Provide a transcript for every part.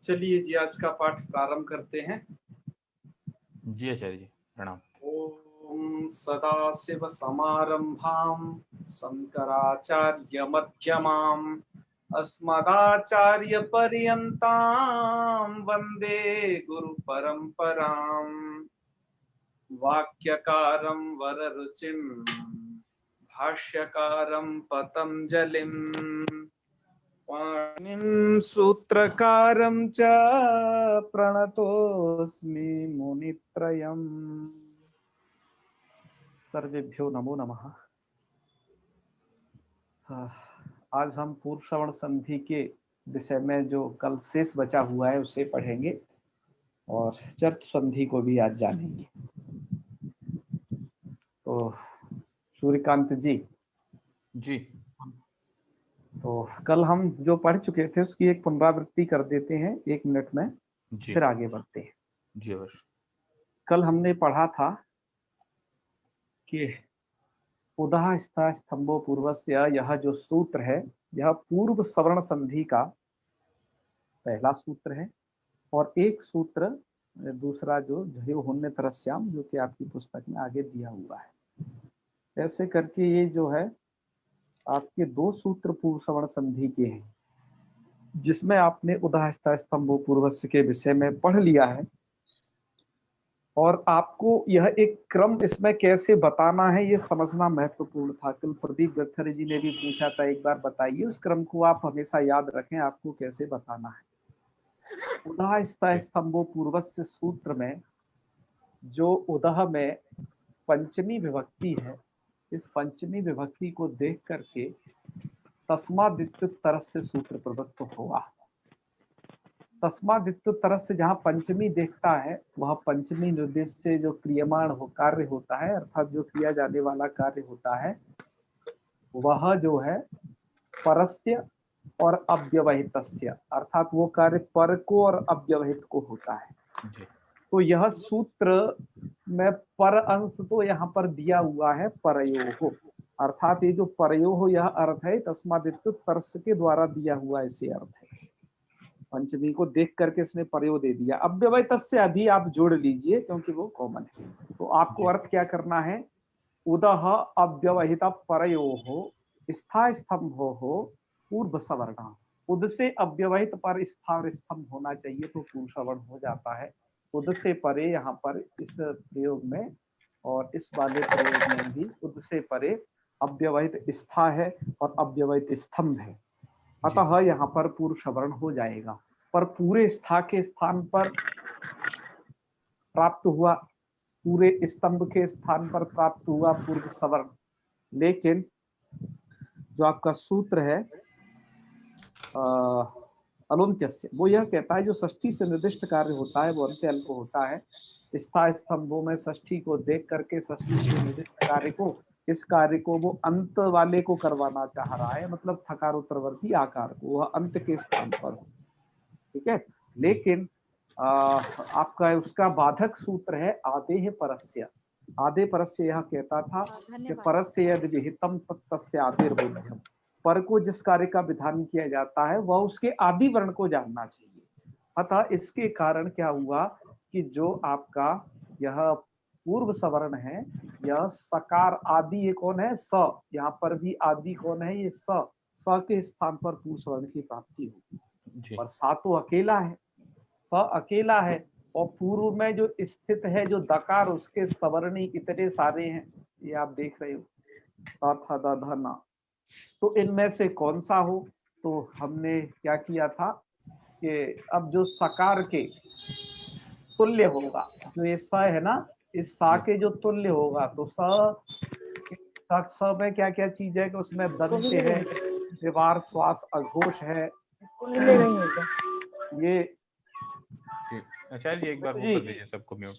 चलिए जी, आज का पाठ प्रारंभ करते हैं। जी आचार्य जी, प्रणाम। ओम सदाशिव समारंभां शंकराचार्य मध्यमाम् अस्मदाचार्य पर्यन्तां वंदे गुरु परंपराम्। वाक्यकारं वररुचिं भाष्यकारं पतंजलिं पाणिनिं सूत्रकारं च प्रणतोऽस्मि मुनित्रयम्। सर्वेभ्यो नमो नमः। आज हम पूर्व श्रवण संधि के विषय में जो कल शेष बचा हुआ है उसे पढ़ेंगे और चर्त संधि को भी आज जानेंगे। तो सूर्यकांत जी, तो कल हम जो पढ़ चुके थे उसकी एक पुनरावृत्ति कर देते हैं 1 मिनट में, फिर आगे बढ़ते हैं। जी अवश्य। कल हमने पढ़ा था कि उदाह स्था स्तंभो पूर्वस्य, यह जो सूत्र है यह पूर्व सवर्ण संधि का पहला सूत्र है और एक सूत्र दूसरा जो झयो होन्य तरस्याम, जो कि आपकी पुस्तक में आगे दिया हुआ है। ऐसे करके ये जो है आपके 2 सूत्र पूर्व सवर्ण संधि के हैं, जिसमें आपने उदाह स्था स्तंभो पूर्वस्य के विषय में पढ़ लिया है और आपको यह एक क्रम इसमें कैसे बताना है ये समझना महत्वपूर्ण था। कल प्रदीप गडकरी जी ने भी पूछा था, एक बार बताइए उस क्रम को आप हमेशा याद रखें, आपको कैसे बताना है। उदाह स्था स्तंभो पूर्वस्य सूत्र में जो उदाह में पंचमी विभक्ति है, इस पंचमी विभक्ति को देख करके तस्मादित्युत तरस से सूत्र प्रवृत्त हुआ। तस्मादित्युत तरस से जहाँ पंचमी देखता है वह पंचमी निर्देश से जो क्रियमाण हो कार्य होता है, अर्थात जो किया जाने वाला कार्य होता है वह जो है परस्य और अव्यवहितस्य, अर्थात वो कार्य पर को और अव्यवहित को होता है। तो यह सूत्र में पर अंश तो यहाँ पर दिया हुआ है परयोः, अर्थात ये जो परयोः यह अर्थ है तस्मादित्युत तरस के द्वारा दिया हुआ ऐसे अर्थ है। पंचमी को देख करके इसने परयो दे दिया। अव्यवहित से अधि आप जोड़ लीजिए क्योंकि वो कॉमन है। तो आपको अर्थ क्या करना है, उदह अव्यवहित परयोः स्था स्तंभो पूर्व सवर्ण। उद से अव्यवहित पर स्था और स्तंभ होना चाहिए तो पूर्व सवर्ण हो जाता है। उद से परे यहाँ पर इस प्रयोग में और इस वाले प्रयोग में भी उद से परे अव्यवहित स्था है और अव्यवहित स्तंभ है, अतः यहाँ पर पूर्व सवर्ण हो जाएगा। पर पूरे स्था के स्थान पर प्राप्त हुआ, पूरे स्तंभ के स्थान पर प्राप्त हुआ पूर्व सवर्ण। लेकिन जो आपका सूत्र है अलुंत्यस्य, वो यह कहता है जो षष्ठी से निर्दिष्ट कार्य होता है वो अंत्य अल्प होता है। स्था स्तंभों में षष्ठी को देख करके षष्ठी से निर्दिष्ट कार्य को, इस कार्य को वो अंत वाले को करवाना चाह रहा है, मतलब थकारोत्तरवर्ती आकार को, वह अंत के स्थान पर हो। ठीक है। लेकिन आपका उसका बाधक सूत्र है आदेह परस्य। आदे परस्य यह कहता था कि परस्य यदि विहितम तस्य आदिर्बोध्यम, पर को जिस कार्य का विधान किया जाता है वह उसके आदि वर्ण को जानना चाहिए। अतः इसके कारण क्या हुआ कि जो आपका यह पूर्व सवर्ण है, यह सकार आदि ये कौन है, स, यहाँ पर भी आदि कौन है, ये स के स्थान पर पूर्व सवर्ण की प्राप्ति होगी। और सा तो अकेला है, स अकेला है और पूर्व में जो स्थित है जो दकार उसके सवर्णी इतने सारे हैं, ये आप देख रहे हो, ध, तो इनमें से कौन सा हो। तो हमने क्या किया था कि अब जो सकार के तुल्य होगा, जो ये स है ना, इस सा के जो तुल्य होगा, तो स में क्या क्या चीज है कि उसमें दंत है, विवार, श्वास, अघोष है, ये आचार्य जी एक बार वो कर दीजिए सबको म्यूट।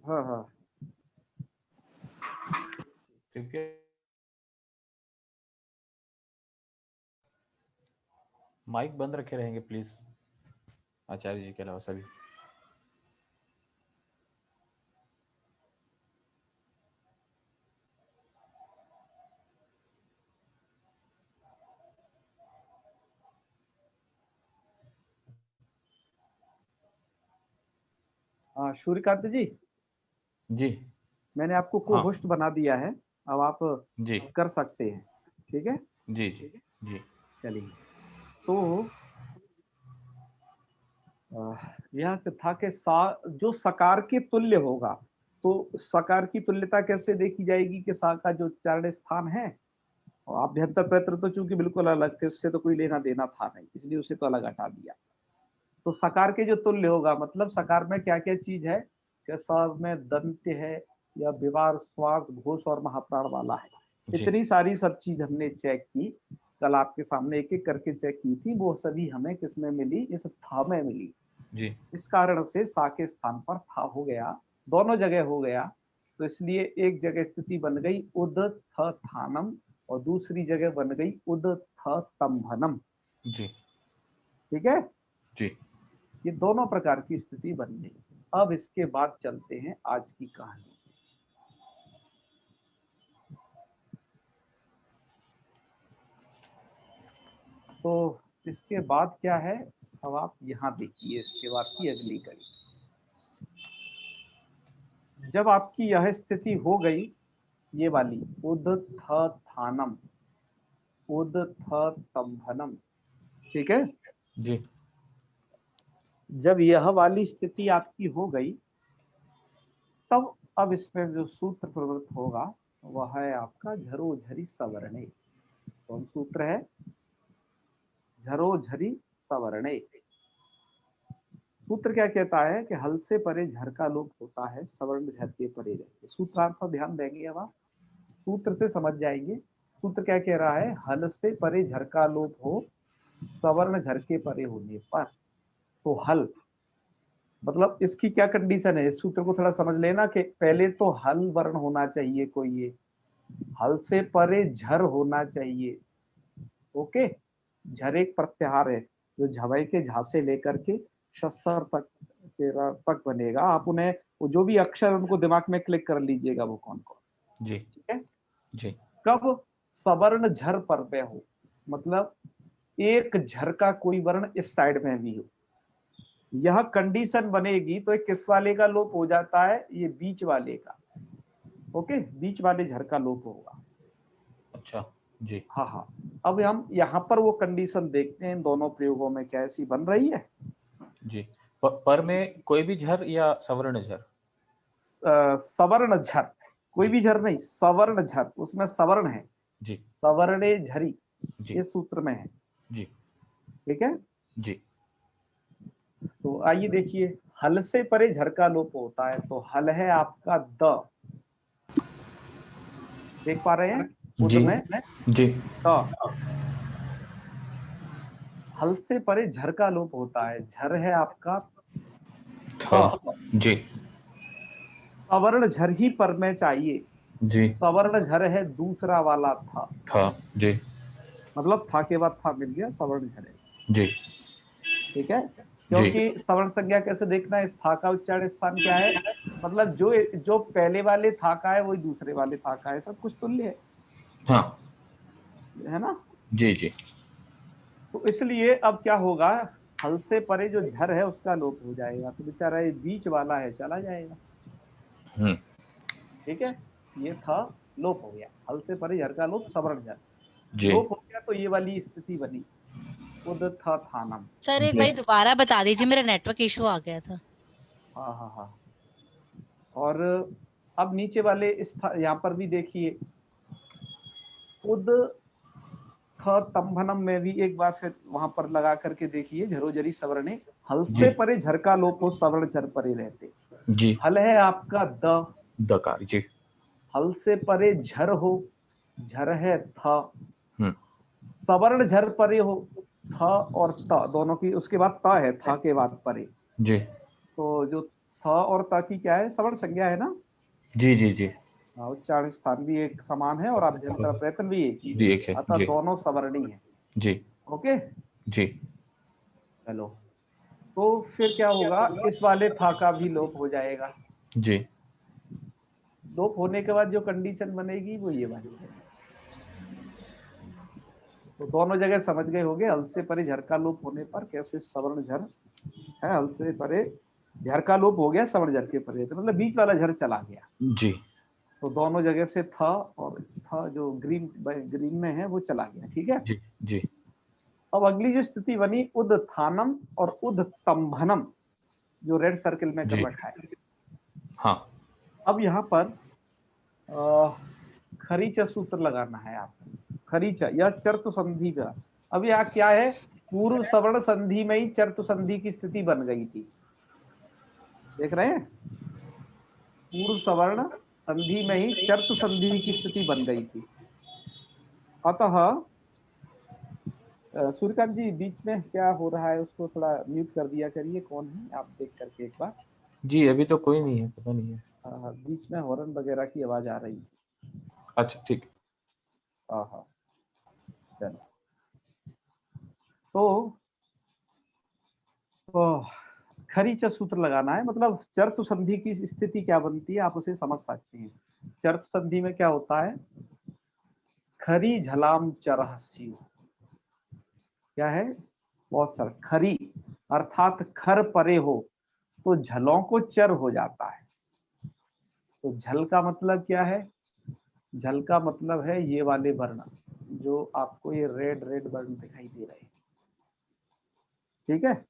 हाँ हाँ ठीक है, माइक बंद रखे रहेंगे प्लीज, आचार्य जी के अलावा सभी। सूर्यकांत जी, जी मैंने आपको को हाँ होस्ट बना दिया है, अब आप जी कर सकते हैं। ठीक है, जी जी जी चलिए। तो यहाँ से था कि जो सकार के तुल्य होगा, तो सकार की तुल्यता कैसे देखी जाएगी कि सा का जो उच्चारण स्थान है, और आभ्यंतर प्रयत्न तो चूंकि बिल्कुल अलग थे, उससे तो कोई लेना देना था नहीं, इसलिए उसे तो अलग हटा दिया। तो सकार के जो तुल्य होगा, मतलब सकार में क्या क्या चीज है कि स में दंत्य है, या विवार श्वास घोष और महाप्राण वाला है। जी इतनी सारी सब चीज हमने चेक की, कल आपके सामने एक एक करके चेक की थी, वो सभी हमें किसमें मिली, इस था में मिली। जी इस कारण से सा के स्थान पर था हो गया, दोनों जगह हो गया। तो इसलिए एक जगह स्थिति बन गई उद थ थानम, और दूसरी जगह बन गई उद थ तंभनम। जी ठीक है, जी ये दोनों प्रकार की स्थिति बन गई। अब इसके बाद चलते हैं आज की कहानी। तो इसके बाद क्या है, अब आप यहाँ देखिए इसके बाद की अगली कड़ी। जब आपकी यह स्थिति हो गई, ये वाली उद थ थानम, उद थ तंभनम, ठीक है, जी जब यह वाली स्थिति आपकी हो गई, तब अब इसमें जो सूत्र प्रवृत्त होगा वह है आपका झरो झरी सवर्णे। कौन सूत्र है? झरो झरी सवर्णे। सूत्र क्या कहता है कि हल से परे झर का लोप होता है, सवर्ण झर के परे रहते। सूत्रार्थ पर ध्यान देंगे, अब आप सूत्र से समझ जाएंगे। सूत्र क्या कह रहा है? हल से परे झर का लोप हो सवर्ण झर के परे होने पर। तो हल मतलब इसकी क्या कंडीशन है, इस सूत्र को थोड़ा समझ लेना कि पहले तो हल वर्ण होना चाहिए कोई, ये हल से परे झर होना चाहिए। ओके, झर एक प्रत्याहार है जो झवई के झा से लेकर के शस्त्र तक बनेगा। आप उन्हें वो जो भी अक्षर उनको दिमाग में क्लिक कर लीजिएगा, वो कौन कौन। जी ठीक है, जी कब सवर्ण झर पर पे हो, मतलब एक झर का कोई वर्ण इस साइड में भी हो, यह कंडीशन बनेगी तो एक किस वाले का लोप हो जाता है? ये बीच वाले का। ओके, बीच वाले झर का लोप होगा। अच्छा जी हाँ हाँ, अब हम यहाँ पर वो कंडीशन देखते हैं इन दोनों प्रयोगों में क्या ऐसी बन रही है। जी पर में कोई भी झर या सवर्ण झर? सवर्ण झर, कोई जी भी झर नहीं, सवर्ण झर, उसमें सवर्ण है, जी सवर्णे झरी, जी ये सूत्र में है। जी ठीक है, जी तो आइए देखिए, हल से परे झर का लोप होता है, तो हल है आपका द, देख पा रहे हैं उद जी में जी द। हल से परे झर का लोप होता है, झर है आपका था त। जी सवर्ण झर ही पर में चाहिए, जी सवर्ण झर है दूसरा वाला था, था जी मतलब था के बाद था मिल गया, सवर्ण झर है। जी ठीक है, जी क्योंकि सवर्ण संज्ञा कैसे देखना है, इस था का उच्चारण स्थान क्या है, मतलब जो जो पहले वाले था का है वही दूसरे वाले था का है, सब कुछ तुल्य हाँ है ना। जी जी तो इसलिए अब क्या होगा, हल से परे जो झर है उसका लोप हो जाएगा, तो बेचारा ये बीच वाला है चला जाएगा। हम्म ठीक है, ये था लोप हो गया, हल से परे झर का लोप सवर्ण झर जी लोप हो गया, तो ये वाली स्थिति बनी उद था थानम। सर एक जी बार दोबारा बता दीजिए, मेरा नेटवर्क इशू आ गया था। हाँ हाँ हाँ, और अब नीचे वाले यहाँ पर भी देखिए, उद थ तंभनम में भी एक बार फिर वहां पर लगा करके देखिए, झरोझरी सवर्णे, हल जी से परे झर का लोप हो सवर्ण झर परे रहते। जी हल है आपका द, दकार जी हल से परे झर हो, झर है थ, हम्म सवर्ण झर परे हो, थ और त दोनों की, उसके बाद त है, था के बाद परे। जी तो जो थ और त की क्या है, सवर्ण संज्ञा है ना। जी जी जी उच्चारण स्थान भी एक समान है और आभ्यंतर प्रयत्न भी एक ही है, जी एक है अतः जी दोनों सवर्णी है। जी ओके, जी चलो, तो फिर क्या होगा, इस वाले था का भी लोप हो जाएगा। जी लोप होने के बाद जो कंडीशन बनेगी वो ये वाली बनेगी। तो दोनों जगह समझ गए होंगे, हल से परे झर का लोप होने पर कैसे सवर्ण झर है, हल से परे झर का लोप हो गया, सवर्ण झर के परे, तो मतलब बीच वाला झर चला गया। जी तो दोनों जगह से था और था जो ग्रीन में है वो चला गया। ठीक है। जी जी। अब अगली जो स्थिति बनी उद्थानम और उद्तंभनम, जो रेड सर्किल में कर जी रखा है। हाँ अब यहाँ पर खरीच सूत्र लगाना है आपको। खरीच या चर्तु संधि का। अब यहाँ क्या है, पूर्व सवर्ण संधि में ही चर्तु संधि की स्थिति बन गई थी, देख रहे हैं, पूर्व सवर्ण संधि में ही चर्तु संधि की स्थिति बन गई थी। अतः सूर्यकांत जी बीच में क्या हो रहा है उसको थोड़ा म्यूट कर दिया करिए, कौन है आप देख करके एक बार। जी, अभी तो कोई नहीं है, पता नहीं है। बीच में हॉर्न वगैरह की आवाज आ रही है। अच्छा ठीक। हाँ चलो। तो खरीच सूत्र लगाना है, मतलब चर्तु संधि की स्थिति क्या बनती है आप उसे समझ सकते हैं। चर्तु संधि में क्या होता है, खरी झलाम चरह शिव, क्या है, बहुत सारा खरी अर्थात खर परे हो तो झलों को चर हो जाता है। तो झल का मतलब क्या है, झल का मतलब है ये वाले वर्ण जो आपको ये रेड रेड वर्ण दिखाई दे रहे हैं। ठीक है।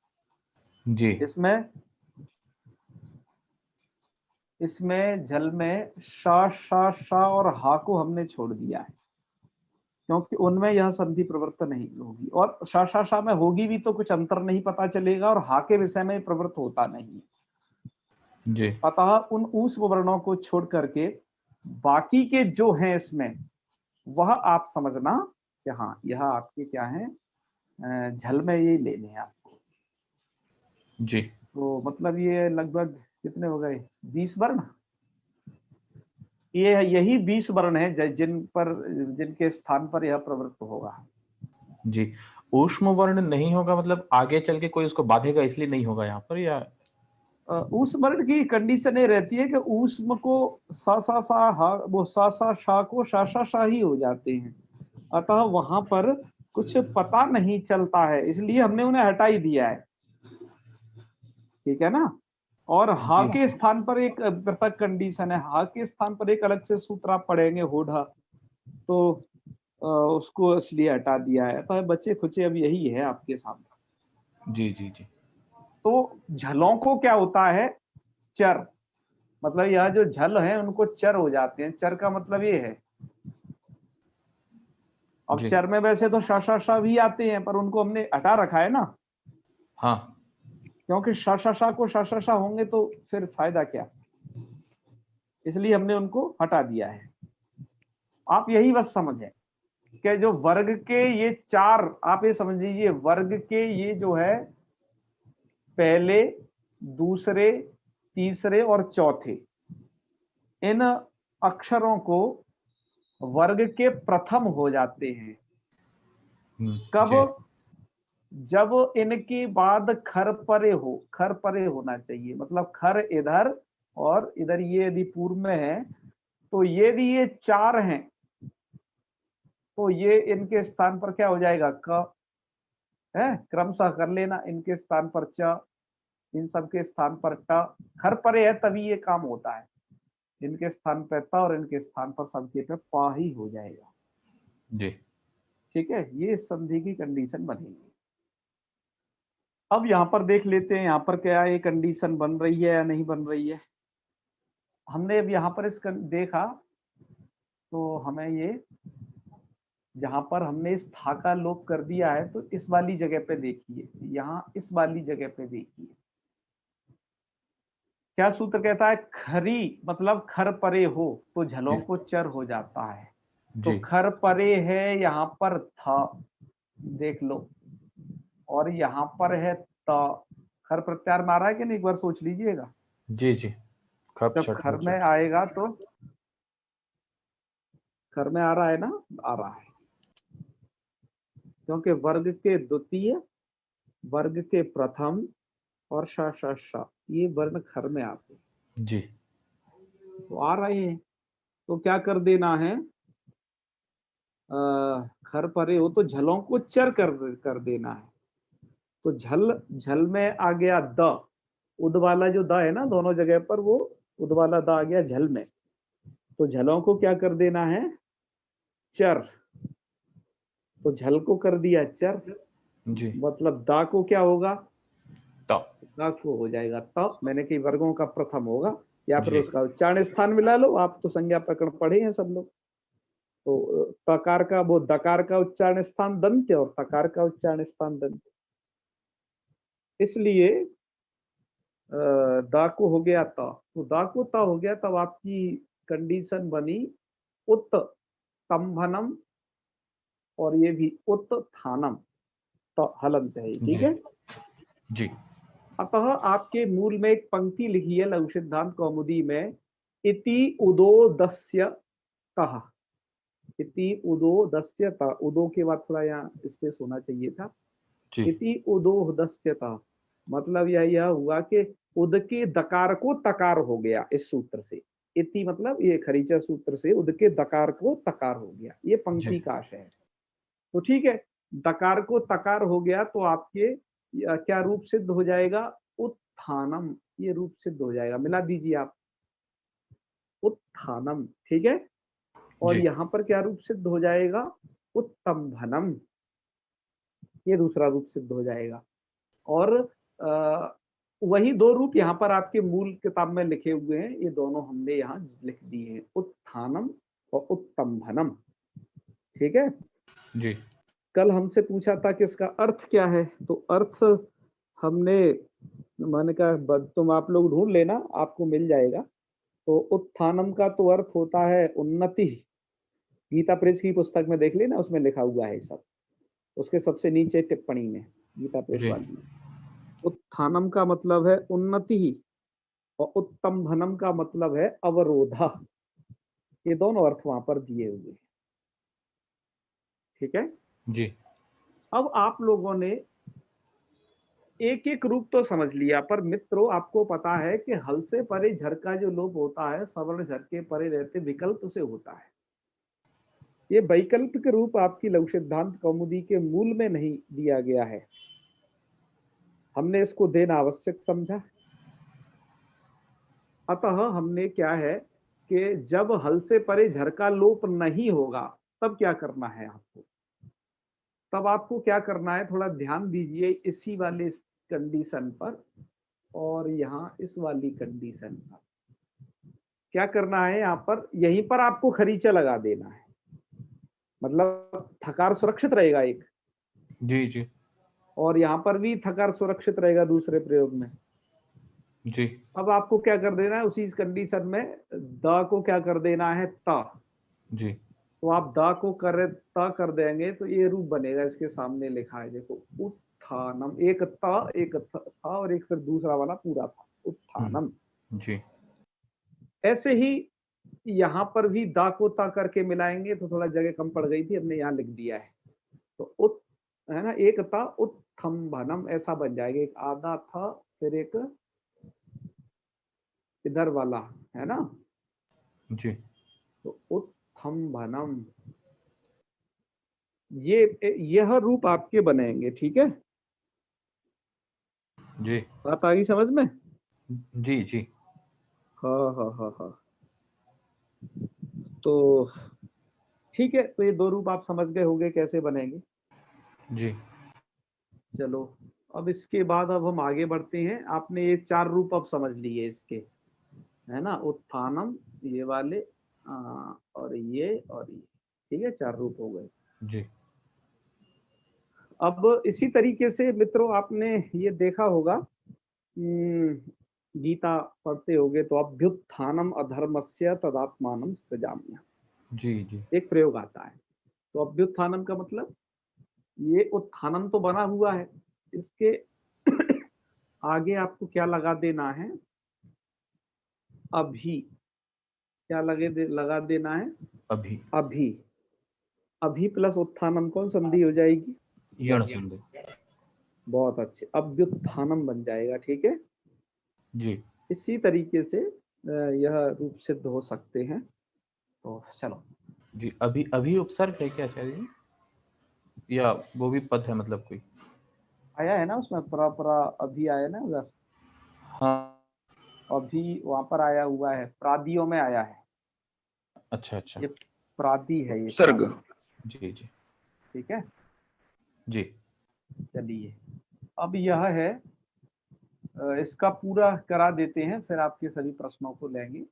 जी इसमें झल में शा शा शा और हा को हमने छोड़ दिया है, क्योंकि उनमें यह संधि प्रवृत्त नहीं होगी, और शा शा शा में होगी भी तो कुछ अंतर नहीं पता चलेगा, और हा के विषय में प्रवृत्त होता नहीं। जी अतः उन ऊष्म वर्णों को छोड़ करके बाकी के जो हैं इसमें वह आप समझना कि हाँ यह आपके क्या है, झल में ये लेने हैं आपको। जी तो मतलब ये लगभग कितने हो गए, 20 वर्ण। ये यही 20 वर्ण है जिनके स्थान पर यह प्रवृत्त होगा। जी। ऊष्म वर्ण नहीं होगा मतलब आगे चल के कोई उसको बांधेगा इसलिए नहीं होगा यहाँ पर, या उस वर्ण की कंडीशन ये रहती है कि ऊष्म को सा सा सा हा, वो सा सा शा को शा शा शा ही हो जाते हैं, अतः वहां पर कुछ पता नहीं चलता है, इसलिए हमने उन्हें हटा ही दिया है। ठीक है ना। और हा के स्थान पर एक पृथक कंडीशन है, हा के स्थान पर एक अलग से सूत्र आप पढ़ेंगे होढ़ा, तो उसको इसलिए हटा दिया है। अतः बच्चे खुचे अब यही है आपके सामने। जी जी जी तो झलों को क्या होता है, चर, मतलब यह जो झल है उनको चर हो जाते हैं। चर का मतलब ये है, अब जी चर में वैसे तो शा शा शा भी आते हैं पर उनको हमने हटा रखा है ना, हाँ क्योंकि शा शा शा को शा शा शा होंगे तो फिर फायदा क्या, इसलिए हमने उनको हटा दिया है। आप यही बस समझें कि जो वर्ग के ये चार, आप ये समझ लीजिए वर्ग के ये जो है पहले दूसरे तीसरे और चौथे, इन अक्षरों को वर्ग के प्रथम हो जाते हैं कब, जब इनके बाद खर परे हो, खर परे होना चाहिए, मतलब खर इधर और इधर ये यदि पूर्व में है तो ये भी ये चार हैं तो ये इनके स्थान पर क्या हो जाएगा, क है, क्रमशः कर लेना, इनके स्थान पर च, इन सब के स्थान पर ट, खर परे है तभी ये काम होता है, इनके स्थान पर त और इनके स्थान पर सबके पे पा ही हो जाएगा। जी ठीक है, ये संधि की कंडीशन बनेगी। अब यहां पर देख लेते हैं, यहां पर क्या ये कंडीशन बन रही है या नहीं बन रही है। हमने अब यहाँ पर इसका देखा तो हमें ये, जहां पर हमने इस था का लोप कर दिया है तो इस वाली जगह पे देखिए, यहाँ इस वाली जगह पे देखिए क्या सूत्र कहता है, खरी मतलब खर परे हो तो झलों को चर हो जाता है। तो जी खर परे है यहाँ पर था, देख लो, और यहाँ पर है त, खर प्रत्यार में आ रहा है कि नहीं, एक बार सोच लीजिएगा। जी जी। खप जब छठ खर हो में छठ। आएगा तो खर में आ रहा है ना, आ रहा है, क्योंकि वर्ग के द्वितीय, वर्ग के प्रथम और श श श ये वर्ण खर में आते हैं, जी तो आ रहे हैं, तो क्या कर देना है, खर परे हो तो झलों को चर कर देना है। तो झल, झल में आ गया द, उद वाला जो द है ना दोनों जगह पर, वो उद वाला द आ गया झल में, तो झलों को क्या कर देना है, चर, तो झल को कर दिया चर, जी मतलब दा को क्या होगा, तो दा को हो जाएगा त, मैंने कई वर्गों का प्रथम होगा, या फिर जी उसका उच्चारण स्थान मिला लो, आप तो संज्ञा प्रकरण पढ़े हैं सब लोग। तो तकार का, वो दकार का उच्चारण स्थान दंत्य और तकार का उच्चारण स्थान दंत्य, इसलिए दा को हो गया ता, तो दा को ता हो गया, तब आपकी कंडीशन बनी उत्तंभनम, और ये भी उत्थानम, तो हलंत है, ठीक जी है। जी अतः आपके मूल में एक पंक्ति लिखी है लघु सिद्धांत कौमुदी में, इति उदोदस्य तः, इति उदोदस्य तः, उदो के बाद थोड़ा यहाँ स्पेस होना चाहिए था, जी इति उदोदस्य तः, मतलब यह हुआ कि उद के दकार को तकार हो गया इस सूत्र से, इति मतलब ये खरीचा सूत्र से उद के दकार को तकार हो गया, ये पंक्ति का आशय है। तो ठीक है, दकार को तकार हो गया तो आपके क्या रूप सिद्ध हो जाएगा, उत्थानम, ये रूप सिद्ध हो जाएगा, मिला दीजिए आप, उत्थानम, ठीक है। और जी यहाँ पर क्या रूप सिद्ध हो जाएगा, उत्तंभनम, ये दूसरा रूप सिद्ध हो जाएगा। और वही दो रूप यहाँ पर आपके मूल किताब में लिखे हुए हैं, ये दोनों हमने यहाँ लिख दिए हैं, उत्थानम और उत्तंभनम, ठीक है। जी कल हमसे पूछा था कि इसका अर्थ क्या है, तो अर्थ हमने, मैंने कहा तुम आप लोग ढूंढ लेना, आपको मिल जाएगा। तो उत्थानम का तो अर्थ होता है उन्नति, गीता प्रेस की पुस्तक में देख लेना, उसमें लिखा हुआ है सब, उसके सबसे नीचे टिप्पणी में, गीता प्रेस जी वाली। उत्थानम का मतलब है उन्नति और उत्तंभनम का मतलब है अवरोधा, ये दोनों अर्थ वहां पर दिए हुए हैं, ठीक है। जी अब आप लोगों ने एक एक रूप तो समझ लिया, पर मित्रों आपको पता है कि हल से परे झर का जो लोप होता है सवर्ण झर के परे रहते विकल्प से होता है। ये वैकल्पिक रूप आपकी लघु सिद्धांत कौमुदी के मूल में नहीं दिया गया है, हमने इसको देना आवश्यक समझा। अतः हमने क्या है कि जब हल से परे झर का लोप नहीं होगा तब क्या करना है आपको, तब आपको क्या करना है, थोड़ा ध्यान दीजिए इसी वाले कंडीशन पर और यहाँ इस वाली कंडीशन पर क्या करना है, यहाँ पर यहीं पर आपको खरीचा लगा देना है, मतलब थकार सुरक्षित रहेगा एक, जी जी और यहाँ पर भी थकार सुरक्षित रहेगा दूसरे प्रयोग में। जी अब आपको क्या कर देना है, उसी कंडीशन में द को क्या कर देना है, त, जी तो आप द को त कर देंगे तो ये रूप बनेगा, इसके सामने लिखा है देखो, उत्थानम, एक त एक था और एक फिर दूसरा वाला पूरा था, उत्थानम। जी ऐसे ही यहाँ पर भी दा को ता करके मिलाएंगे, तो थोड़ा जगह कम पड़ गई थी, हमने यहाँ लिख दिया है, तो उत है ना, एक था उत्थम्भनम, ऐसा बन जाएगा, एक आधा था फिर एक इधर वाला, है ना, जी तो उत्थम्भनम, यह रूप आपके बनेंगे, ठीक है। जी बात आ गई समझ में, जी जी हाँ हाँ हाँ हाँ। तो ठीक है, तो ये दो रूप आप समझ गए होंगे कैसे बनेंगे। जी चलो अब इसके बाद अब हम आगे बढ़ते हैं, आपने ये चार रूप अब समझ लिए इसके, है ना, उत्थानम, ये वाले और ये, ठीक है, चार रूप हो गए। जी अब इसी तरीके से मित्रों आपने ये देखा होगा, गीता पढ़ते होगे तो अभ्युत्थानम अधर्मस्य तदात्मानम सृजाम्य, जी जी एक प्रयोग आता है। तो अभ्युत्थानम का मतलब ये उत्थानम तो बना हुआ है, इसके आगे आपको क्या लगा देना है, अभी, क्या लगा देना है, अभी अभी, अभी प्लस उत्थानम कौन संधि हो जाएगी, यण संधि बहुत अच्छे, अभ्युत्थानम बन जाएगा, ठीक है। जी इसी तरीके से यह रूप सिद्ध हो सकते हैं। तो चलो, जी अभी अभी उपसर्ग है क्या आचार्य जी, या वो भी पद है मतलब कोई, आया है ना उसमें, परा परा अभी आया ना उधर, हाँ। अभी वहां पर आया हुआ है, प्रादियों में आया है। अच्छा अच्छा। ये प्रादि है, ये सर्ग। प्रादि। जी जी ठीक है, जी। चलिए अब यह है, इसका पूरा करा देते हैं, फिर आपके सभी प्रश्नों को लेंगे।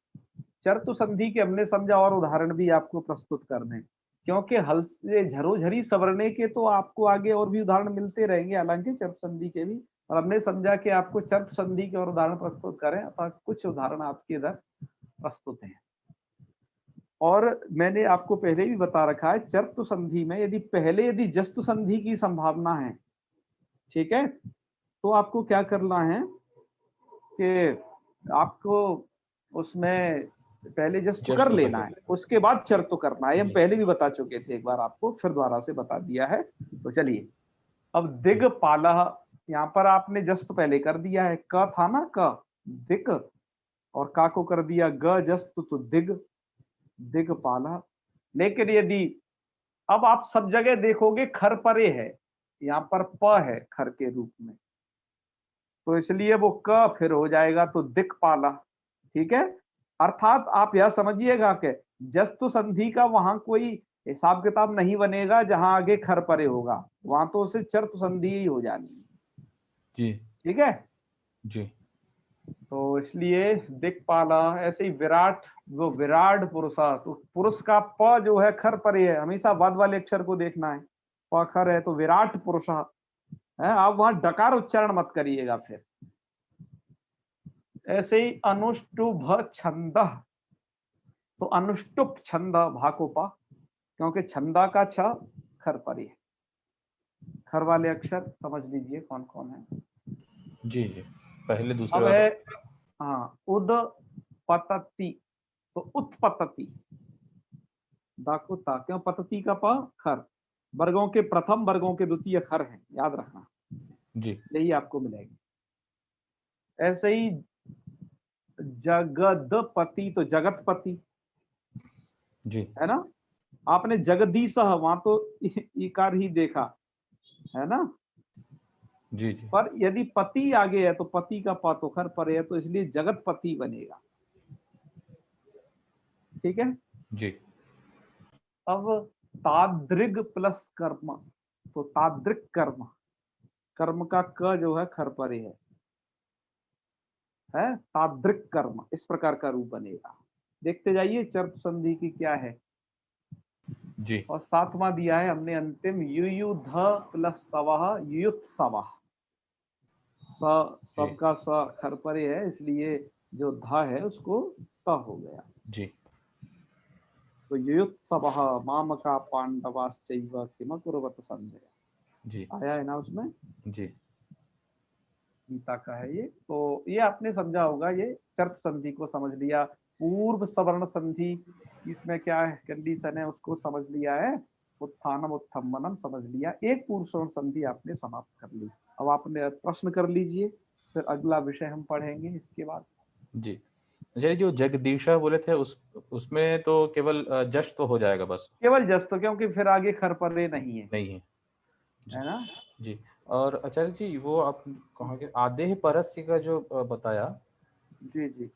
चर्तु संधि के हमने समझा, और उदाहरण भी आपको प्रस्तुत कर दें, क्योंकि हल से झरोझरी सवरने के तो आपको आगे और भी उदाहरण मिलते रहेंगे, हालांकि चर्तु संधि के भी, और हमने समझा कि आपको चर्तु संधि के और उदाहरण प्रस्तुत करें, अतः कुछ उदाहरण आपके इधर प्रस्तुत हैं। और मैंने आपको पहले भी बता रखा है, चर्तु संधि में यदि जस्तु संधि की संभावना है, ठीक है, तो आपको क्या करना है कि आपको उसमें पहले जस्ट कर लेना है, उसके बाद चर्तु करना है। हम पहले भी बता चुके थे एक बार आपको, फिर दोबारा से बता दिया है। तो चलिए, अब दिग्पाला, यहाँ पर आपने जस्ट पहले कर दिया है, क था ना, क दिक, और का को कर दिया ग जस्त, तो दिग्पाला। लेकिन यदि अब आप सब जगह देखोगे खर परे है, यहाँ पर प है खर के रूप में, तो इसलिए वो क फिर हो जाएगा तो दिक्पाला। ठीक है, अर्थात आप यह समझिएगा कि जस्तु संधि का वहां कोई हिसाब किताब नहीं बनेगा, जहां आगे खर परे होगा, वहां तो उसे चर्तु संधि ही हो जानी है। जी ठीक है जी। तो इसलिए दिक्पाला। ऐसे ही विराट, वो विराट पुरुषा, तो पुरुष का प जो है खर परे है, हमेशा वाद वाले अक्षर को देखना है, प खर है तो विराट पुरुषा है, आप वहां डकार उच्चारण मत करिएगा फिर। ऐसे ही अनुष्टुभ छंद, तो अनुष्टुप छंद भाकोपा, क्योंकि छंदा का छ खर परी है। खर वाले अक्षर समझ लीजिए कौन कौन है। जी जी, पहले अब दूसरे है हाँ, उद पतति, तो उत्पतति, दाकुता, क्यों पतति का प खर, वर्गों के प्रथम वर्गों के द्वितीय खर है, याद रखना जी यही आपको मिलेगी। ऐसे ही जगदपति, तो जगतपति जी है ना, आपने जगदीश वहां तो इकार ही देखा है ना, जी जी पर यदि पति आगे है तो पति का प तो खर पर है, तो इसलिए जगतपति बनेगा। ठीक है, जी। अब तादृग प्लस कर्म, तो तादृग कर्म, कर्म का क जो है खर पर है तादृग कर्म, इस प्रकार का रूप बनेगा। देखते जाइए चर्त संधि की क्या है। जी और सातवां दिया है हमने अंतिम, युयुध प्लस सवह युयुत्सवः, सबका स खर परे है, इसलिए जो ध है उसको त हो गया। जी तो युयुत्सवः मामका पांडवाश्चैव किमकुर्वत संजय, जी आया है ना उसमें, जी गीता का है ये। तो ये आपने समझा होगा, ये चर्त संधि को समझ लिया। पूर्व सवर्ण संधि, इसमें क्या कंडीशन है उसको समझ लिया है, उत्थानम उत्थम्बनम समझ लिया, एक पूर्व सवर्ण संधि आपने समाप्त कर ली। अब आपने प्रश्न कर लीजिए, फिर अगला विषय हम पढ़ेंगे इसके बाद। जी। अच्छा, जो जगदीशा बोले थे उसमें तो केवल जस्ट तो हो जाएगा बस, केवल जस्ट, तो क्योंकि फिर आगे खर परे नहीं है, नहीं है जी, है ना। जी। और आचार्य जी, वो आप कहोगे आदेह परस्य का जो बताया, जी जी,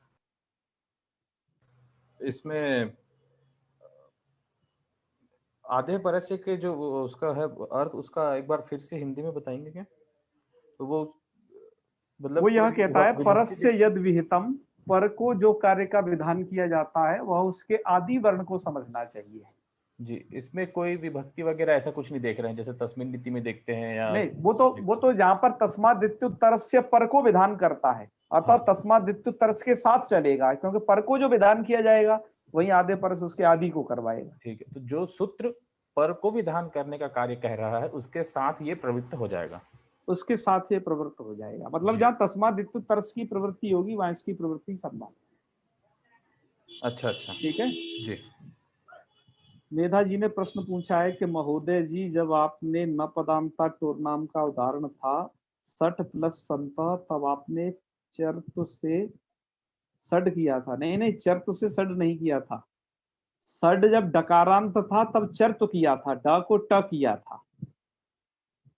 इसमें आधे परस्य के जो उसका है अर्थ, उसका एक बार फिर से हिंदी में बताएंगे क्या? तो वो मतलब वो यह कहता है परस्य विभक्ति- यद विहितम, पर को जो कार्य का विधान किया जाता है वह उसके आदि वर्ण को समझना चाहिए। जी, इसमें कोई विभक्ति वगैरह ऐसा कुछ नहीं देख रहे हैं, जैसे तस्मिन नीति में देखते हैं या नहीं, वो तो जहां पर तस्मादित्युत्तरस्य पर को विधान करता है, अतः हाँ। तस्मादित्युत्तरस्य के साथ चलेगा, क्योंकि पर को जो विधान किया जाएगा वही आधे परस उसके आदि को करवाएगा। ठीक है, तो जो सूत्र पर को विधान करने का कार्य कह रहा है उसके साथ ये प्रवृत्त हो जाएगा, उसके साथ ये प्रवृत्त हो जाएगा, मतलब जी। जहां तस्मादित्युत्तरस्य की प्रवृत्ति होगी वहां इसकी प्रवृत्ति संभाल। अच्छा अच्छा, ठीक है, जी मेधा जी ने प्रश्न पूछा है कि महोदय जी, जब आपने न पदांता टोरनाम का उदाहरण था सठ प्लस संत, तब आपने चर्त से सड किया था। नहीं नहीं, चर्त से सड नहीं किया था, सड जब डकारांत था तब चर्त किया था, ड को ट किया था।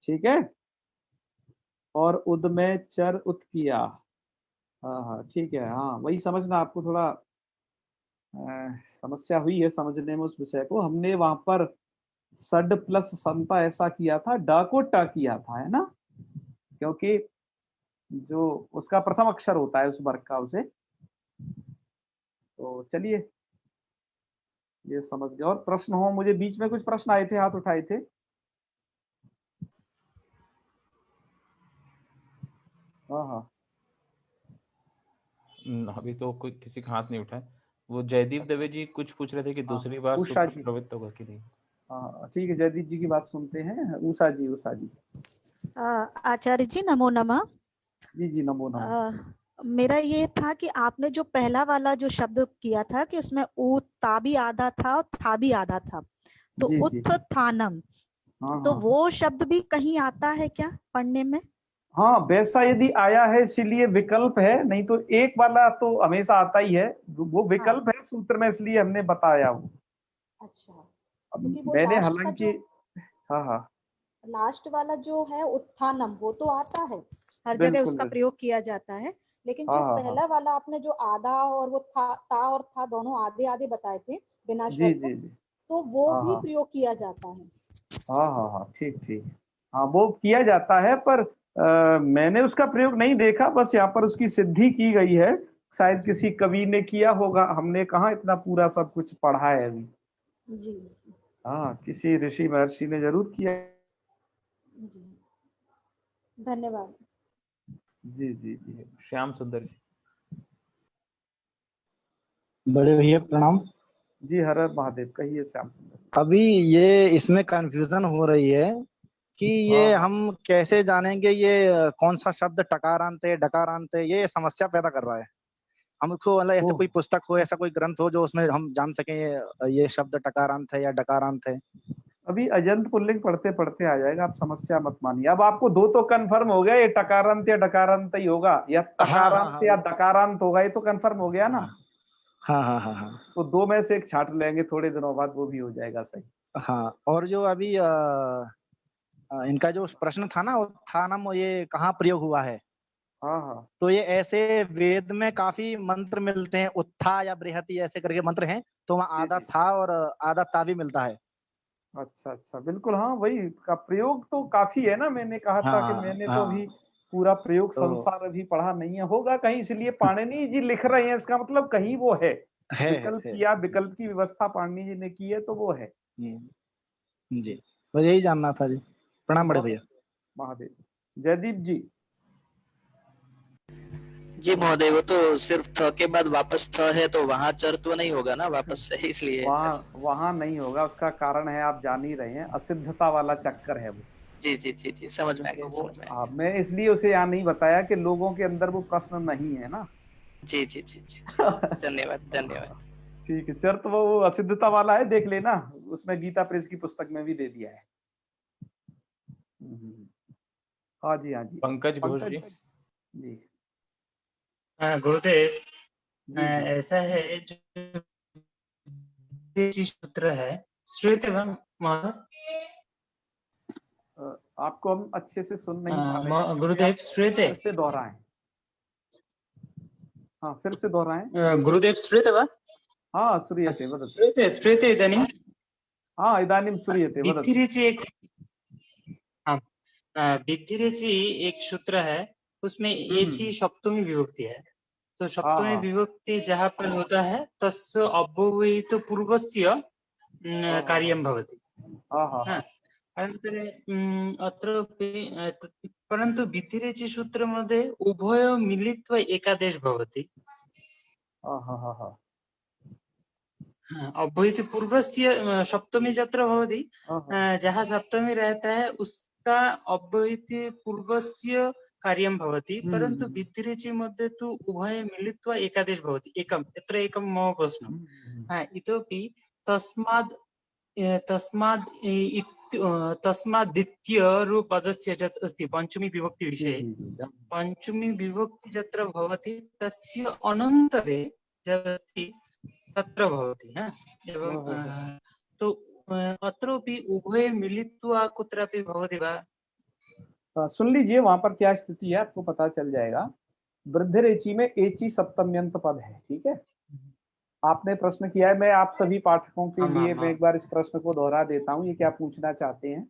ठीक है, और उद में चर उत किया, हाँ हाँ ठीक है, हाँ वही समझना, आपको थोड़ा समस्या हुई है समझने में उस विषय को। हमने वहां पर सड प्लस संता ऐसा किया था, डा को ट किया था, है ना, क्योंकि जो उसका प्रथम अक्षर होता है उस वर्ग का, उसे। तो चलिए, ये समझ गए। और प्रश्न हो, मुझे बीच में कुछ प्रश्न आए थे, हाथ उठाए थे। हाँ हाँ अभी तो कोई किसी का हाथ नहीं उठा है। वो जयदीप दवे जी कुछ पूछ रहे थे कि हाँ, दूसरी बार उषा सूत्र जी। प्रवृत्त होगा कि नहीं। हाँ ठीक है, जयदीप जी की बात सुनते हैं। उषा जी, उषा जी। आचार्य जी नमो नमः। जी जी, नमो नमः। मेरा ये था कि आपने जो पहला वाला जो शब्द किया था कि उसमें ता भी आधा था और था भी आधा था, तो जी जी, उत्थानम, हाँ तो हाँ वो शब्द भी कहीं आता है क्या पढ़ने में? हाँ, वैसा यदि आया है इसीलिए विकल्प है, नहीं तो एक वाला तो हमेशा आता ही है। वो हाँ, विकल्प है सूत्र में, इसलिए हमने बताया वो। अच्छा, अब क्योंकि वो मैंने लास्ट का हालांकि, जो हाँ हाँ, लास्ट वाला जो है उत्थानम, वो तो आता है, हर जगह बिल्कुल उसका बिल्कुल, प्रयोग किया जाता है। लेकिन हाँ जो हाँ हाँ, पहला वाला आपने जो आधा और वो ता और था दोनों आधे आधे बताए थे बिना जी स्वर को, जी जी, तो वो हाँ भी हाँ प्रयोग किया जाता है। हाँ हाँ हाँ, ठीक ठीक। हाँ वो किया जाता है, पर मैंने उसका प्रयोग नहीं देखा, बस यहाँ पर उसकी सिद्धि की गई है। शायद किसी कवि ने किया होगा, हमने कहाँ इतना पूरा सब कुछ पढ़ा है अभी। जी हाँ, किसी ऋषि महर्षि ने जरूर किया। जी, धन्यवाद। जी जी जी, श्याम सुंदर जी। बड़े भैया प्रणाम। जी हर हर महादेव, कहिए श्याम सुंदर। अभी ये इसमें कंफ्यूजन हो रही है कि हाँ ये हाँ, हम कैसे जानेंगे ये कौन सा शब्द टकारांत है डकारांत है, ये समस्या पैदा कर रहा है हमको। मतलब ऐसे ओह, कोई पुस्तक हो, ऐसा कोई ग्रंथ हो जो उसमें हम जान सकें ये शब्द टकारांत है या डकारांत है। अभी अजंत पुल्लिंग पढ़ते पढ़ते आ जाएगा, आप समस्या मत मानिए। अब आपको दो तो कंफर्म हो गया, ये टकारांत या डकारांत ही होगा, या हाँ हाँ तकारांत हाँ या दकारांत होगा, ये तो कंफर्म हो गया ना। हाँ हाँ हाँ हाँ तो दो में से एक छांट लेंगे, थोड़े दिनों बाद वो भी हो जाएगा सही। हाँ। और जो अभी इनका जो प्रश्न था ना उत्थानम, ये कहाँ प्रयोग हुआ है, हाँ हाँ, तो ये ऐसे वेद में काफी मंत्र मिलते हैं, उत्था या बृहति ऐसे करके मंत्र हैं, तो वहाँ जी आधा जी, था और आधा ता भी मिलता है। अच्छा अच्छा, बिल्कुल, हाँ वही का प्रयोग तो काफी है ना। मैंने कहा था कि हाँ मैंने तो अभी हाँ, पूरा प्रयोग तो संसार अभी पढ़ा नहीं है, होगा कहीं, इसलिए पाणिनि जी लिख रहे हैं, इसका मतलब कहीं वो है। विकल्प है। किया, विकल्प की व्यवस्था पाणिनि जी ने की है, तो वो है। जी, बस यही जानना था जी। प्रणाम बड़े बहुत भैया। अच्छा, महादेव। जयदीप जी। जी महोदय, वो तो सिर्फ थ के बाद वापस थ है, तो वहां चर तो नहीं होगा ना वापस से, इसलिए वहां ऐसा। वहां नहीं होगा, उसका कारण है, आप जान ही रहे हैं, असिद्धता वाला चक्कर है वो। जी जी जी जी, समझ में आ तो गया, वो समझ में आ गया। मैं इसलिए उसे यहाँ नहीं बताया कि लोगों के अंदर वो प्रश्न नहीं है ना। जी जी जी जी जी, धन्यवाद धन्यवाद। ठीक है, चर तो वो असिद्धता वाला है, देख लेना, उसमें गीता प्रेस की पुस्तक में भी दे दिया है। हम्म, हाँ जी, हाँ जी। पंकज घोष जी। पंकज जी, गुरुदेव, जी जी, ऐसा है जो विदेशी सूत्र है, श्वेत एवं आपको हम अच्छे से सुन नहीं पा रहे हैं, कृपया गुरुदेव श्वेत फिर से दोहराएं। हाँ, फिर से दोहराएं। गुरुदेव श्वेत वा हाँ, श्रूयते वदतु। श्वेत श्वेत इदानीं हाँ, इदानीं श्रूयते वदतु। भित्तिरेचि एक, हाँ, भित्तिरेचि एक सूत्र है, उसमें एची सप्तमी विभक्ति है। तो हाँ सप्तमी हाँ विभक्ति जहाँ पर होता है तस्य अव्यवहित पूर्वस्य हाँ कार्यं भवति। हाँ हाँ हाँ, अनन्तरे अत्रापि परन्तु भित्तिरेचि सूत्रमध्ये उभय मिलित्वा एकादेश भवति। हाँ हाँ हाँ हाँ हाँ, अव्यवहित पूर्वस्य सप्तमी यत्र भवति, हाँ हाँ, जहाँ सप्तमी रहता है उसका अव्यवहित पूर्वस्य कार्यं भवति, परन्तु भित्तिरेचि मध्ये तु उभय मिलित्वा एकादेश भवति। एकम्, यत्र एकं मम प्रश्नः। हाँ, इतोपि तस्माद् तस्माद् तस्माद् यत् अस्ति पञ्चमी विभक्ति जी विषये, जी जी, पञ्चमी विभक्ति यत्र भवति तस्य अनन्तरे यदस्ति तत्र भवति। एवं तो अत्रापि उभये मिलित्वा कुत्रापि भवति वा? सुन लीजिए, वहां पर क्या स्थिति है आपको पता चल जाएगा। वृद्धिरेचि में एची सप्तम्यंत पद है, ठीक है। आपने प्रश्न किया है, मैं आप सभी पाठकों के लिए मैं एक बार इस प्रश्न को दोहरा देता हूँ, ये क्या पूछना चाहते हैं।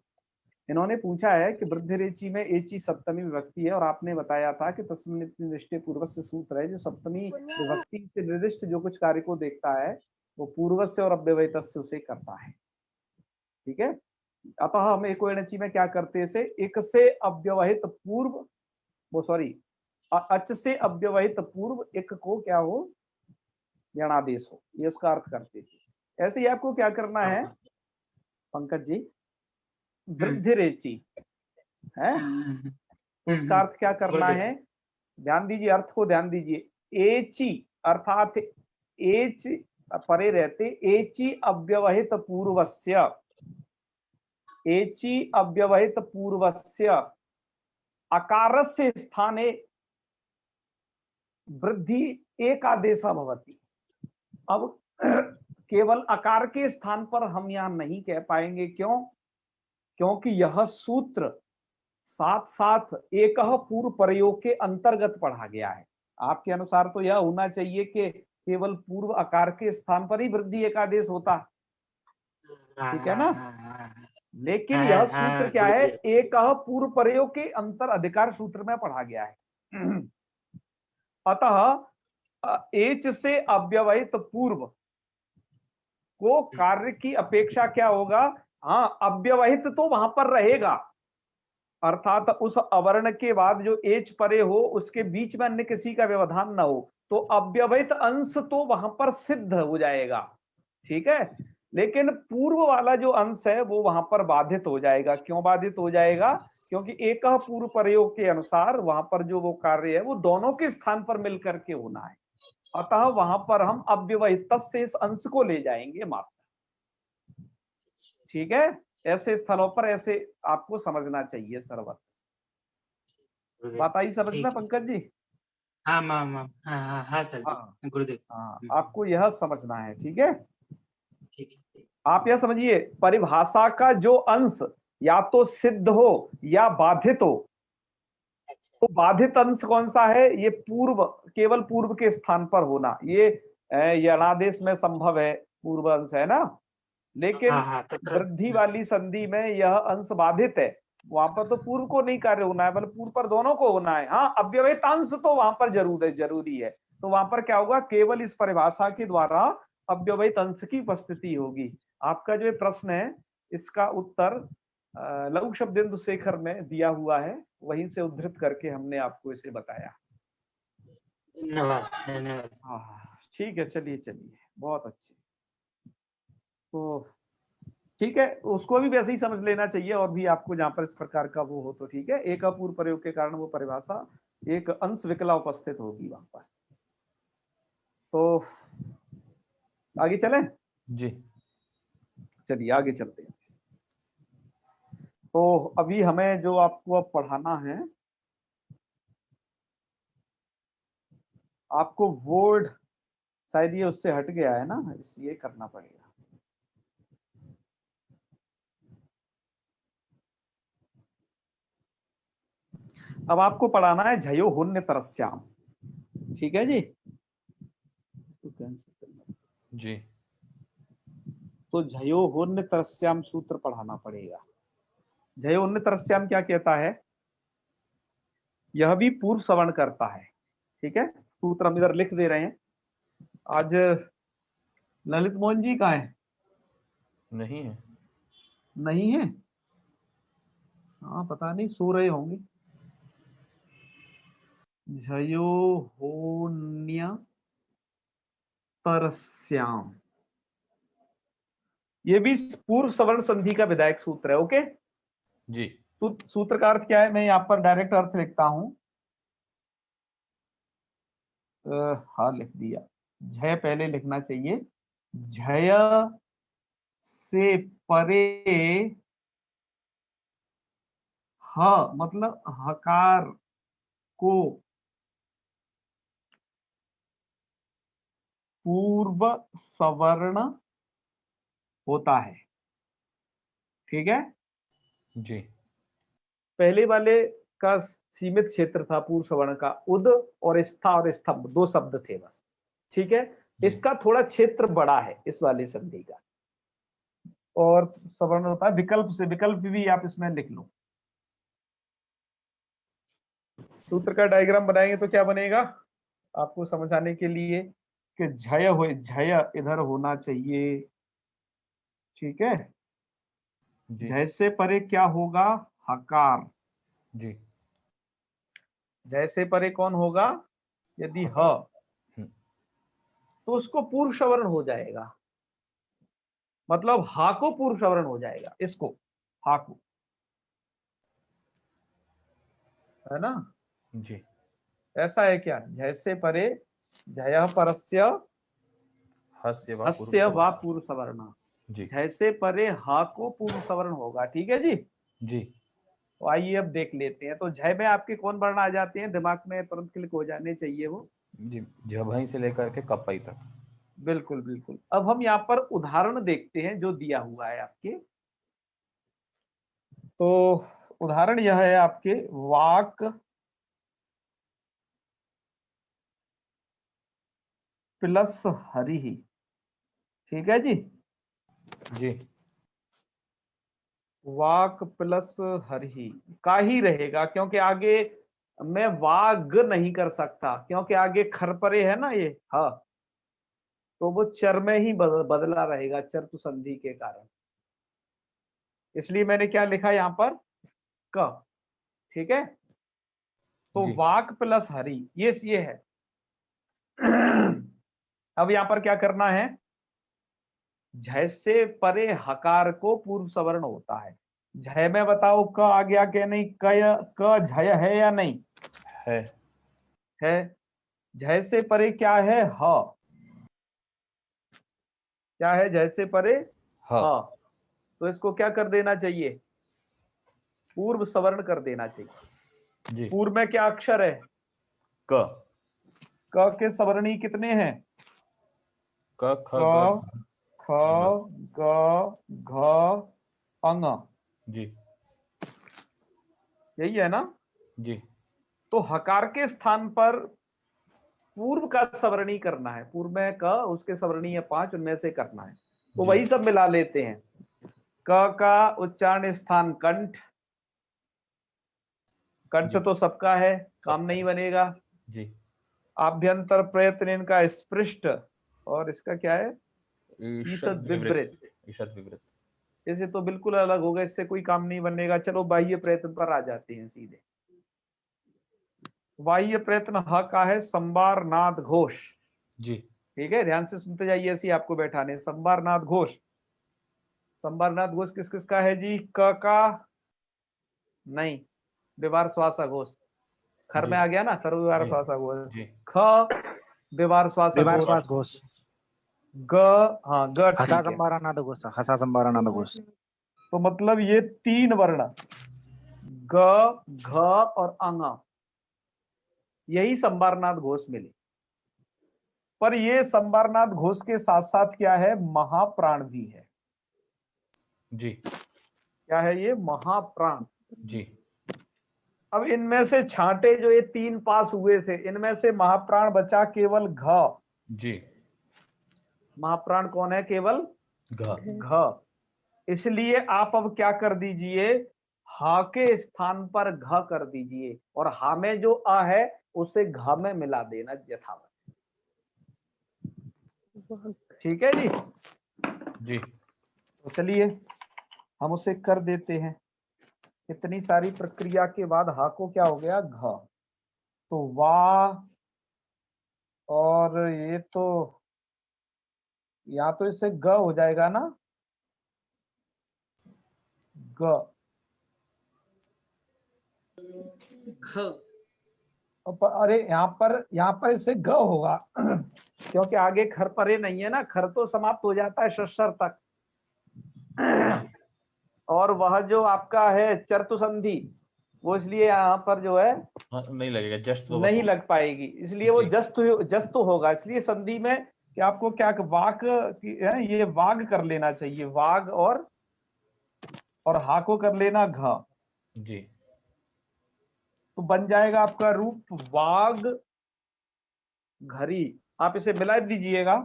इन्होंने पूछा है कि वृद्धिरेचि में एची सप्तमी विभक्ति है, और आपने बताया था कि तस्मिन् निर्दिष्टे पूर्वस्य सूत्र है, जो सप्तमी विभक्ति से निर्दिष्ट जो कुछ कार्य को देखता है वो पूर्वस्य और अव्यवहितस्य उसे करता है, ठीक है। अतः हम एको एणचि में क्या करते थे, एक से अव्यवहित पूर्व, वो सॉरी अच से अव्यवहित पूर्व एक को क्या हो, यणादेश हो, ये उसका अर्थ करते थे। ऐसे ही आपको क्या करना है पंकज जी, वृद्धिरेचि है, तो उसका अर्थ क्या करना है, ध्यान दीजिए, अर्थ को ध्यान दीजिए। एची अर्थात एच परे रहते, एची अव्यवहित पूर्वस्य, एची अव्यवहित पूर्वस्य अकारस्य स्थाने वृद्धि एकादेशा भवति। अब केवल अकार के स्थान पर हम यहां नहीं कह पाएंगे, क्यों? क्योंकि यह सूत्र साथ साथ एक पूर्व प्रयोग के अंतर्गत पढ़ा गया है। आपके अनुसार तो यह होना चाहिए कि केवल पूर्व अकार के स्थान पर ही वृद्धि एकादेश होता, ठीक है ना। लेकिन यह सूत्र क्या है, एक पूर्व प्रयोग के अंतर अधिकार सूत्र में पढ़ा गया है। अतः एच से अव्यवहित पूर्व को कार्य की अपेक्षा क्या होगा, हाँ अव्यवहित तो वहां पर रहेगा, अर्थात उस अवर्ण के बाद जो एच परे हो उसके बीच में अन्य किसी का व्यवधान न हो, तो अव्यवहित अंश तो वहां पर सिद्ध हो जाएगा, ठीक है। लेकिन पूर्व वाला जो अंश है वो वहां पर बाधित हो जाएगा। क्यों बाधित हो जाएगा? क्योंकि एक पूर्व प्रयोग के अनुसार वहां पर जो वो कार्य है वो दोनों के स्थान पर मिलकर के होना है, अतः वहां पर हम अव्यवहित से इस अंश को ले जाएंगे मात्र, ठीक है। ऐसे स्थलों पर ऐसे आपको समझना चाहिए सर्वत्र। बात आई समझ में पंकज जी? हाँ सर जी, गुरुदेव। हाँ, आपको यह समझना है, ठीक है। ठीक है, आप यह समझिए, परिभाषा का जो अंश या तो सिद्ध हो या बाधित हो, तो बाधित अंश कौन सा है? ये पूर्व, केवल पूर्व के स्थान पर होना, ये यणादेश में संभव है, पूर्व अंश है ना। लेकिन वृद्धि वाली संधि में यह अंश बाधित है, वहां पर तो पूर्व को नहीं कार्य होना है, बल्कि पूर्व पर दोनों को होना है। हाँ, अव्यवहित अंश तो वहां पर जरूरी है। तो वहां पर क्या होगा, केवल इस परिभाषा के द्वारा अव्यवहित अंश की उपस्थिति होगी। आपका जो प्रश्न है इसका उत्तर लघु शब्देन्दु शेखर में दिया हुआ है, वहीं से उद्धृत करके हमने आपको इसे बताया। धन्यवाद धन्यवाद। हाँ ठीक है, चलिए बहुत अच्छे। तो ठीक है, उसको भी वैसे ही समझ लेना चाहिए, और भी आपको जहां पर इस प्रकार का वो हो तो ठीक है। एक अपूर्व प्रयोग के कारण वो परिभाषा एक अंश विकला उपस्थित होगी वहां पर। तो आगे चलें जी, चलिए आगे चलते हैं। तो अभी हमें जो आपको अब पढ़ाना है, आपको वर्ड शायद ये उससे हट गया है ना, इसलिए करना पड़ेगा। अब आपको पढ़ाना है झयो हुन्य तरस्याम, ठीक है जी। जी, तो झयो हुन्य तरस्याम सूत्र पढ़ाना पड़ेगा। झयो हुन्य तरस्याम क्या कहता है? यह भी पूर्व सवर्ण करता है, ठीक है। सूत्र हम इधर लिख दे रहे हैं। आज ललित मोहन जी कहाँ है? नहीं है। नहीं है, हाँ पता नहीं, सो रहे होंगे। झयो होन्य तरस्याम, ये भी पूर्व सवर्ण संधि का विधायक सूत्र है। ओके जी, सूत्र का अर्थ क्या है? मैं यहाँ पर डायरेक्ट अर्थ लिखता हूं, हाँ लिख दिया। झय पहले लिखना चाहिए। झय से परे ह मतलब हकार को पूर्व सवर्ण होता है, ठीक है। जी, पहले वाले इसका सीमित क्षेत्र था पूर्व सवर्ण का, उद और स्था और स्तंभ 2 शब्द थे बस, ठीक है। इसका थोड़ा क्षेत्र बड़ा है इस वाली संधि का, और सवर्ण होता है विकल्प से, विकल्प भी आप इसमें लिख लो। सूत्र का डायग्राम बनाएंगे तो क्या बनेगा आपको समझाने के लिए कि झय हो, झय इधर होना चाहिए, ठीक है। जी झय से परे क्या होगा, हकार। जी झय से परे कौन होगा, यदि ह तो उसको पूर्व सवर्ण हो जाएगा, मतलब हा को पूर्व सवर्ण हो जाएगा, इसको हा को, है ना। जी ऐसा है क्या, झय से परे झय परस्य हस्य व हस्य व पूर्व पूर्व सवर्ण, जी झय से परे हा को पूर्व सवर्ण होगा, ठीक है जी। जी तो आइए अब देख लेते हैं। तो झय में आपके कौन वर्ण आ जाते हैं, दिमाग में तुरंत क्लिक हो जाने चाहिए वो। जी झभई से लेकर के कपई तक। बिल्कुल बिल्कुल। अब हम यहाँ पर उदाहरण देखते हैं जो दिया हुआ है आपके। तो उदाहरण यह है आपके, वाक प्लस हरि, ठीक है जी। जी वाक प्लस हरि का ही रहेगा, क्योंकि आगे मैं वाग नहीं कर सकता, क्योंकि आगे खरपरे है ना ये, हाँ, तो वो चर में ही बदला रहेगा चर्तु संधि के कारण, इसलिए मैंने क्या लिखा यहाँ पर, क, ठीक है। तो जी वाक प्लस हरि ये है। अब यहाँ पर क्या करना है, झय से परे हकार को पूर्व सवर्ण होता है। झय में बताओ क आ गया कि नहीं, क झय है या नहीं है। है। झय से परे क्या है, ह, क्या है झय से परे, ह ह, तो इसको क्या कर देना चाहिए, पूर्व सवर्ण कर देना चाहिए। जी पूर्व में क्या अक्षर है, क क के सवर्णी कितने हैं, क ख क, ग ख, ग, घ, अंग, जी यही है ना। जी तो हकार के स्थान पर पूर्व का सवर्णी करना है, पूर्व में क, उसके सवर्णी है 5, उनमें से करना है, तो जी वही सब मिला लेते हैं। क का उच्चारण स्थान कंठ, कंठ जी तो सबका है, काम सबका नहीं है। बनेगा। जी आभ्यंतर प्रयत्न इनका स्पृष्ट, और इसका क्या है, ईषद विवृत, ईषद विवृत। इसे तो बिल्कुल अलग होगा, इससे कोई काम नहीं बनेगा। चलो बाह्य प्रयत्न पर आ जाते हैं सीधे। बाह्य प्रयत्न ह का है संबार नाद घोष, जी ठीक है, ध्यान से सुनते जाइए, ऐसे ही आपको बैठाने। संबार नाद घोष, संबार नाद घोष किस किस का है जी, क का नहीं, विवार श्वासा घोष, खर जी में आ गया ना, खर विवार जी श्वासा घोष। जी ख विवार श्वासा विवार घोष, श्वास घोष, ग, हाँ ग हसा ठीक है। संबारा नाद घोष, हसा संबारा नाद घोष। तो मतलब ये 3 वर्ण ग, घ और अंग, यही संबारनाथ घोष मिले। पर ये संबारनाथ घोष के साथ साथ क्या है, महाप्राण भी है। जी क्या है ये, महाप्राण। जी अब इनमें से छांटे जो ये 3 पास हुए थे, इनमें से महाप्राण बचा केवल घ। जी महाप्राण कौन है, केवल घ। घ। इसलिए आप अब क्या कर दीजिए, हा के स्थान पर घ कर दीजिए, और हा में जो आ है उसे घ में मिला देना यथावत, ठीक है जी। जी तो चलिए हम उसे कर देते हैं। इतनी सारी प्रक्रिया के बाद हा को क्या हो गया, घ। तो वाह, और ये तो या तो इससे ग हो जाएगा ना, ग। अरे यहाँ पर इससे ग होगा, क्योंकि आगे खर परे नहीं है ना, खर तो समाप्त हो जाता है शस्त्र तक, और वह जो आपका है चर्तु संधि, वो इसलिए यहाँ पर जो है हाँ, नहीं लगेगा, जस्ट तो नहीं लग पाएगी, इसलिए वो जी। जस्त होगा। इसलिए संधि में कि आपको क्या वाक है, ये वाग कर लेना चाहिए, वाग, और हा को कर लेना घ। जी तो बन जाएगा आपका रूप वाग घरी। आप इसे मिला दीजिएगा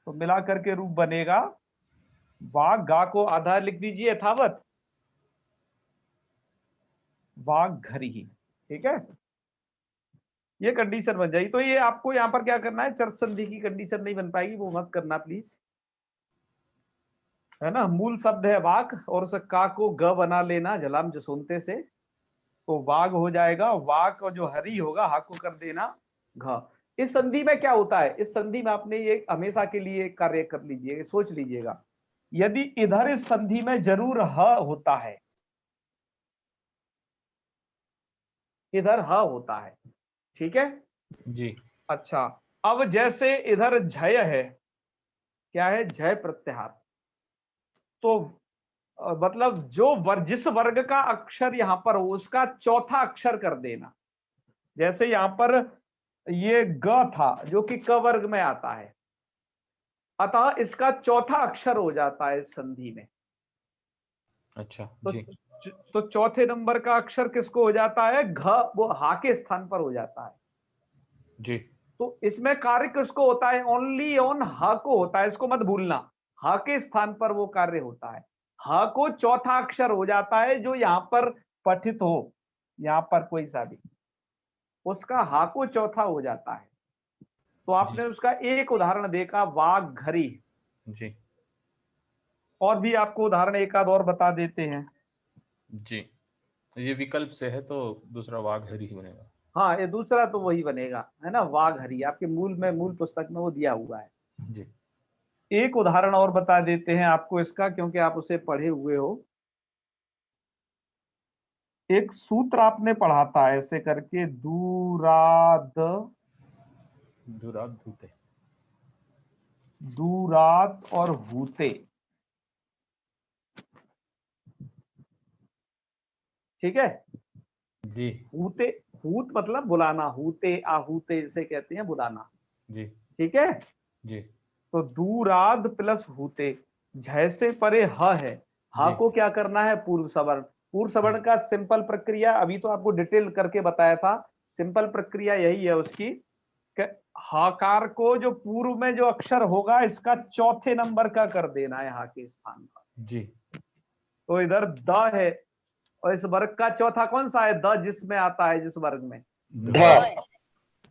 तो मिला करके रूप बनेगा वाग, गा को आधा लिख दीजिए यथावत, वाग घरी। ठीक है, ये कंडीशन बन जाएगी। तो ये आपको यहाँ पर क्या करना है, चर्प संधि की कंडीशन नहीं बन पाएगी, वो मत करना प्लीज, है ना। मूल शब्द है वाक और उस का को ग बना लेना जलाम जसोनते से, तो वाग हो जाएगा। वाक और जो हरी होगा हा को कर देना घ। इस संधि में क्या होता है, इस संधि में आपने ये हमेशा के लिए कार्य कर लीजिए, सोच लीजिएगा, यदि इधर इस संधि में जरूर ह होता है, इधर ह होता है, ठीक है जी। अच्छा, अब जैसे इधर झय है, क्या है, झय प्रत्याहार, तो मतलब जो जिस वर्ग का अक्षर यहां पर हो उसका चौथा अक्षर कर देना। जैसे यहां पर ये ग था जो कि क वर्ग में आता है, अतः इसका चौथा अक्षर हो जाता है इस संधि में। अच्छा तो जी। तो चौथे नंबर का अक्षर किसको हो जाता है, घ, वो हा के स्थान पर हो जाता है। जी। तो इसमें कार्य किसको होता है, ओनली ऑन हा को होता है, इसको मत भूलना, हा के स्थान पर वो कार्य होता है। हा को चौथा अक्षर हो जाता है जो यहां पर पठित हो, यहां पर कोई सा भी, उसका हा को चौथा हो जाता है। तो आपने उसका एक उदाहरण देखा वाघ घरी, जी। और भी आपको उदाहरण एक आध और बता देते हैं। जी, तो ये विकल्प से है तो दूसरा वाघ हरी ही बनेगा। हाँ, ये दूसरा तो वही बनेगा, है ना, वाघ हरी, आपके मूल पुस्तक में वो दिया हुआ है। जी। एक उदाहरण और बता देते हैं आपको इसका, क्योंकि आप उसे पढ़े हुए हो। एक सूत्र आपने पढ़ा था ऐसे करके, दूराद दूरात धूते। दूरात और हूते, ठीक है। जी। हूते, हूत मतलब बुलाना, हूते आहूते इसे कहते हैं बुलाना, जी। ठीक है। जी। तो दूराद प्लस हूते, झय से परे ह है, हा जी। को क्या करना है, पूर्व सवर्ण। पूर्व सवर्ण का सिंपल प्रक्रिया अभी तो आपको डिटेल करके बताया था, सिंपल प्रक्रिया यही है उसकी, हाकार को जो पूर्व में जो अक्षर होगा इसका चौथे नंबर का कर देना है हा के स्थान पर। जी। तो इधर द है, और इस वर्ग का चौथा कौन सा है, द जिसमें आता है, जिस वर्ग में, ध।